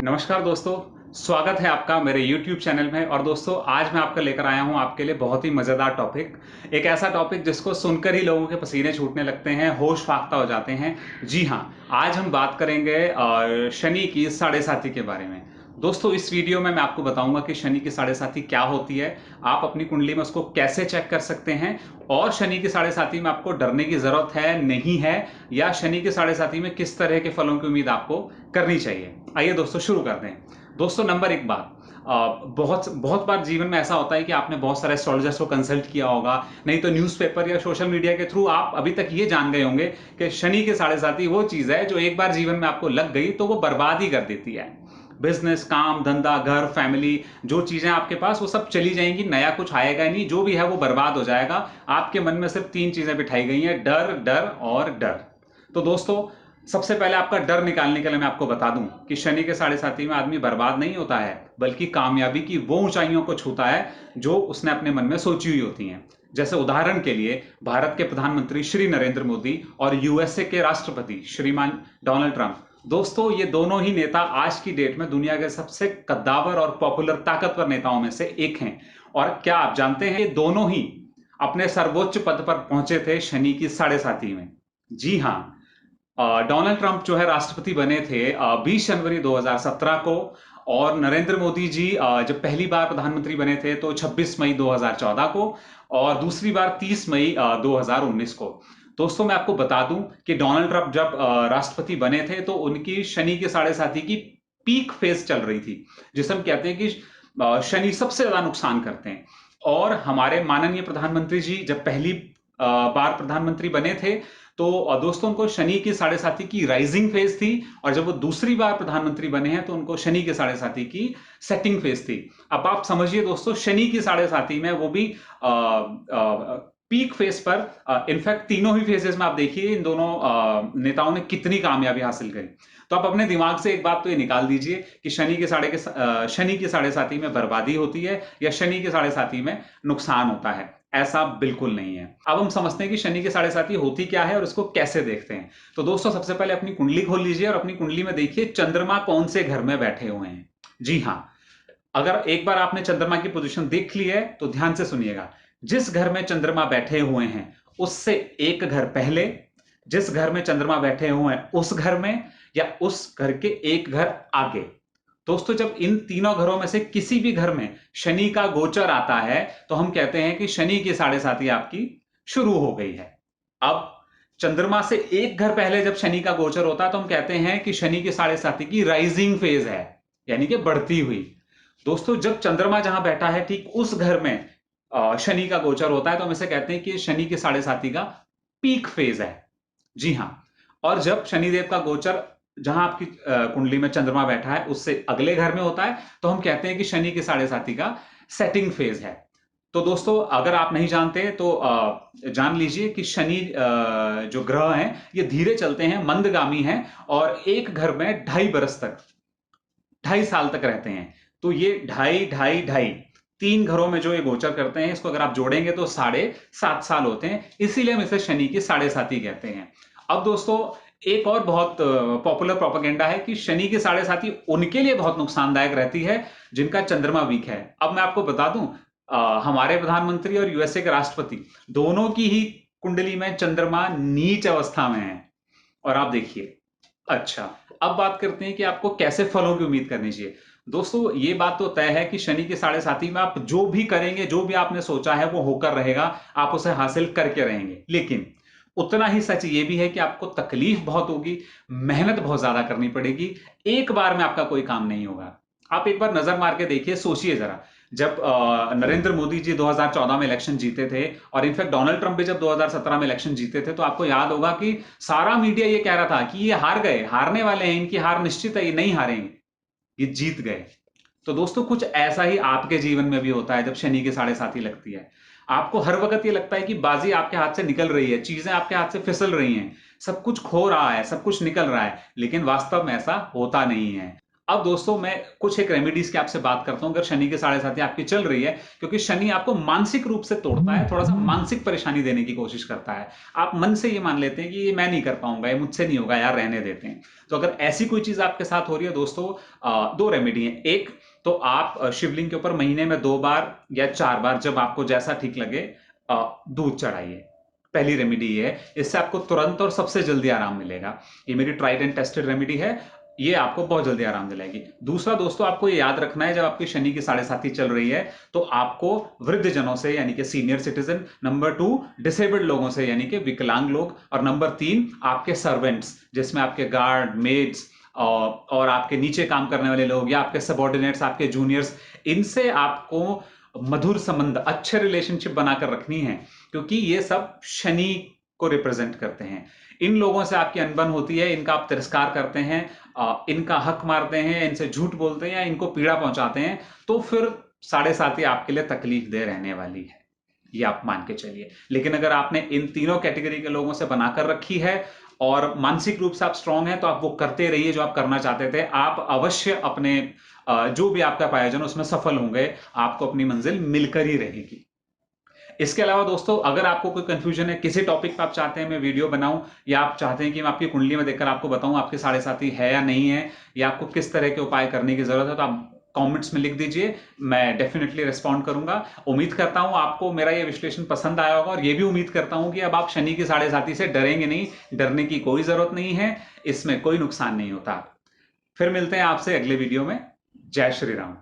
नमस्कार दोस्तों, स्वागत है आपका मेरे YouTube चैनल में। और दोस्तों, आज मैं आपका लेकर आया हूं आपके लिए बहुत ही मज़ेदार टॉपिक। एक ऐसा टॉपिक जिसको सुनकर ही लोगों के पसीने छूटने लगते हैं, होश फाख्ता हो जाते हैं। जी हाँ, आज हम बात करेंगे शनि की साढ़े साती के बारे में। दोस्तों, इस वीडियो में मैं आपको बताऊंगा कि शनि की साढ़े साती क्या होती है, आप अपनी कुंडली में उसको कैसे चेक कर सकते हैं, और शनि की साढ़े साती में आपको डरने की जरूरत है नहीं है, या शनि की साढ़े साती में किस तरह के फलों की उम्मीद आपको करनी चाहिए। आइए दोस्तों, शुरू करते हैं। दोस्तों, नंबर एक बात, बहुत बहुत बार जीवन में ऐसा होता है कि आपने बहुत सारे एस्ट्रोलॉजर्स को कंसल्ट किया होगा, नहीं तो न्यूज़पेपर या सोशल मीडिया के थ्रू आप अभी तक ये जान गए होंगे कि शनि के साढ़े साती वो चीज़ है जो एक बार जीवन में आपको लग गई तो वो बर्बाद ही कर देती है। बिजनेस, काम धंधा, घर, फैमिली, जो चीजें आपके पास वो सब चली जाएंगी, नया कुछ आएगा नहीं, जो भी है वो बर्बाद हो जाएगा। आपके मन में सिर्फ तीन चीजें बिठाई गई हैं, डर, डर और डर। तो दोस्तों, सबसे पहले आपका डर निकालने के लिए मैं आपको बता दूं कि शनि के साढ़े साती में आदमी बर्बाद नहीं होता है, बल्कि कामयाबी की वो ऊंचाइयों को छूता है जो उसने अपने मन में सोची हुई होती हैं। जैसे उदाहरण के लिए, भारत के प्रधानमंत्री श्री नरेंद्र मोदी और यूएसए के राष्ट्रपति श्रीमान डोनाल्ड ट्रंप। दोस्तों, ये दोनों ही नेता आज की डेट में दुनिया के सबसे कद्दावर और पॉपुलर ताकतवर नेताओं में से एक हैं। और क्या आप जानते हैं, ये दोनों ही अपने सर्वोच्च पद पर पहुंचे थे शनि की साढ़े साती में। जी हाँ, डोनाल्ड ट्रंप जो है राष्ट्रपति बने थे 20 जनवरी 2017 को, और नरेंद्र मोदी जी जब पहली बार प्रधानमंत्री बने थे तो 26 मई 2014 को, और दूसरी बार 30 मई 2019 को। दोस्तों, मैं आपको बता दूं कि डोनाल्ड ट्रंप जब राष्ट्रपति बने थे तो उनकी शनि के साढ़े साती की पीक फेज चल रही थी, जिसे हम कहते हैं कि शनि सबसे ज्यादा नुकसान करते हैं। और हमारे माननीय प्रधानमंत्री जी जब पहली बार प्रधानमंत्री बने थे तो दोस्तों उनको शनि की साढ़े साती की राइजिंग फेज थी, और जब वो दूसरी बार प्रधानमंत्री बने हैं तो उनको शनि के साढ़े साती की सेटिंग फेज थी। अब आप समझिए दोस्तों, शनि की साढ़े साती में वो भी पीक फेज पर, इनफैक्ट तीनों ही फेजेस में आप देखिए इन दोनों नेताओं ने कितनी कामयाबी हासिल करी। तो आप अपने दिमाग से एक बात तो ये निकाल दीजिए कि शनि की साढ़े साती में बर्बादी होती है या शनि के साढ़े साती में नुकसान होता है। ऐसा बिल्कुल नहीं है। अब हम समझते हैं कि शनि की साढ़े साती होती क्या है और उसको कैसे देखते हैं। तो दोस्तों, सबसे पहले अपनी कुंडली खोल लीजिए और अपनी कुंडली में देखिए चंद्रमा कौन से घर में बैठे हुए हैं। जी हाँ, अगर एक बार आपने चंद्रमा की पोजीशन देख ली है तो ध्यान से सुनिएगा। जिस घर में चंद्रमा बैठे हुए हैं उससे एक घर पहले, जिस घर में चंद्रमा बैठे हुए हैं उस घर में, या उस घर के एक घर आगे। दोस्तों, जब इन तीनों घरों में से किसी भी घर में शनि का गोचर आता है तो हम कहते हैं कि शनि की साढ़े साती आपकी शुरू हो गई है। अब चंद्रमा से एक घर पहले जब शनि का गोचर होता है तो हम कहते हैं कि शनि की साढ़े साती की राइजिंग फेज है, यानी कि बढ़ती हुई। दोस्तों, जब चंद्रमा जहां बैठा है ठीक उस घर में शनि का गोचर होता है तो हम इसे कहते हैं कि शनि की साढ़े साती का पीक फेज है। जी हाँ, और जब शनिदेव का गोचर जहां आपकी कुंडली में चंद्रमा बैठा है उससे अगले घर में होता है तो हम कहते हैं कि शनि की साढ़े साती का सेटिंग फेज है। तो दोस्तों, अगर आप नहीं जानते तो जान लीजिए कि शनि जो ग्रह हैं ये धीरे चलते हैं, मंदगामी हैं, और एक घर में 2.5 बरस तक, 2.5 साल तक रहते हैं। तो ये ढाई ढाई ढाई तीन घरों में जो ये गोचर करते हैं, इसको अगर आप जोड़ेंगे तो 7.5 साल होते हैं। इसीलिए हम इसे शनि की साढ़े साती कहते हैं। अब दोस्तों, एक और बहुत पॉपुलर प्रोपेगेंडा है कि शनि की साढ़े साती उनके लिए बहुत नुकसानदायक रहती है जिनका चंद्रमा वीक है। अब मैं आपको बता दूं, हमारे प्रधानमंत्री और यूएसए के राष्ट्रपति दोनों की ही कुंडली में चंद्रमा नीच अवस्था में है। और आप देखिए, अच्छा, अब बात करते हैं कि आपको कैसे फलों की उम्मीद करनी चाहिए। दोस्तों, ये बात तो तय है कि शनि की साढ़े साती में आप जो भी करेंगे, जो भी आपने सोचा है वो होकर रहेगा, आप उसे हासिल करके रहेंगे। लेकिन उतना ही सच ये भी है कि आपको तकलीफ बहुत होगी, मेहनत बहुत ज्यादा करनी पड़ेगी, एक बार में आपका कोई काम नहीं होगा। आप एक बार नजर मार के देखिए, सोचिए जरा, जब नरेंद्र मोदी जी 2014 में इलेक्शन जीते थे, और इनफैक्ट डोनाल्ड ट्रंप भी जब 2017 में इलेक्शन जीते थे, तो आपको याद होगा कि सारा मीडिया ये कह रहा था कि ये हार गए, हारने वाले हैं, इनकी हार निश्चित है, ये नहीं हारेंगे, ये जीत गए। तो दोस्तों, कुछ ऐसा ही आपके जीवन में भी होता है जब शनि की साढ़े साती लगती है। आपको हर वक्त ये लगता है कि बाजी आपके हाथ से निकल रही है, चीजें आपके हाथ से फिसल रही हैं, सब कुछ खो रहा है, सब कुछ निकल रहा है, लेकिन वास्तव में ऐसा होता नहीं है। अब दोस्तों मैं कुछ एक रेमेडीज की आपसे बात करता हूं अगर शनि की साढ़े साथी आपकी चल रही है, क्योंकि शनि आपको मानसिक रूप से तोड़ता है, थोड़ा सा मानसिक परेशानी देने की कोशिश करता है। आप मन से ये मान लेते हैं कि ये मैं नहीं कर पाऊंगा, ये मुझसे नहीं होगा यार, रहने देते हैं। तो अगर ऐसी कोई चीज आपके साथ हो रही है दोस्तों, दो रेमेडी है। एक तो आप शिवलिंग के ऊपर महीने में 2 बार या 4 बार, जब आपको जैसा ठीक लगे, दूध चढ़ाइए। पहली रेमेडी ये है, इससे आपको तुरंत और सबसे जल्दी आराम मिलेगा। ये मेरी ट्राइड एंड टेस्टेड रेमेडी है, ये आपको बहुत जल्दी आराम दिलाएगी। दूसरा दोस्तों, आपको ये याद रखना है, जब आपकी शनि की साढ़े साथी चल रही है तो आपको वृद्ध जनों से यानी कि सीनियर सिटीजन, नंबर 2 डिसेबल्ड लोगों से यानी कि विकलांग लोग, और नंबर 3 आपके सर्वेंट्स, जिसमें आपके गार्ड, मेड्स और आपके नीचे काम करने वाले लोग या आपके सबॉर्डिनेट्स, आपके जूनियर्स, इनसे आपको मधुर संबंध, अच्छे रिलेशनशिप बनाकर रखनी है, क्योंकि ये सब शनि को रिप्रेजेंट करते हैं। इन लोगों से आपकी अनबन होती है, इनका आप तिरस्कार करते हैं, इनका हक मारते हैं, इनसे झूठ बोलते हैं या इनको पीड़ा पहुंचाते हैं, तो फिर साढ़े साथी आपके लिए तकलीफ दे रहने वाली है, ये आप मान के चलिए। लेकिन अगर आपने इन तीनों कैटेगरी के लोगों से बनाकर रखी है और मानसिक रूप से आप स्ट्रांग हैं, तो आप वो करते रहिए जो आप करना चाहते थे। आप अवश्य अपने जो भी आपका आयोजन उसमें सफल होंगे, आपको अपनी मंजिल मिलकर ही रहेगी। इसके अलावा दोस्तों, अगर आपको कोई कंफ्यूजन है, किसी टॉपिक पे आप चाहते हैं मैं वीडियो बनाऊं, या आप चाहते हैं कि मैं आपकी कुंडली में देखकर आपको बताऊं आपके साढ़े साथी है या नहीं है, या आपको किस तरह के उपाय करने की जरूरत है, तो आप कमेंट्स में लिख दीजिए, मैं डेफिनेटली रिस्पॉन्ड करूंगा। उम्मीद करता हूं आपको मेरा ये विश्लेषण पसंद आया होगा, और ये भी उम्मीद करता हूं कि अब आप शनि की साढ़े साथी से डरेंगे नहीं। डरने की कोई जरूरत नहीं है, इसमें कोई नुकसान नहीं होता। फिर मिलते हैं आपसे अगले वीडियो में। जय श्री राम।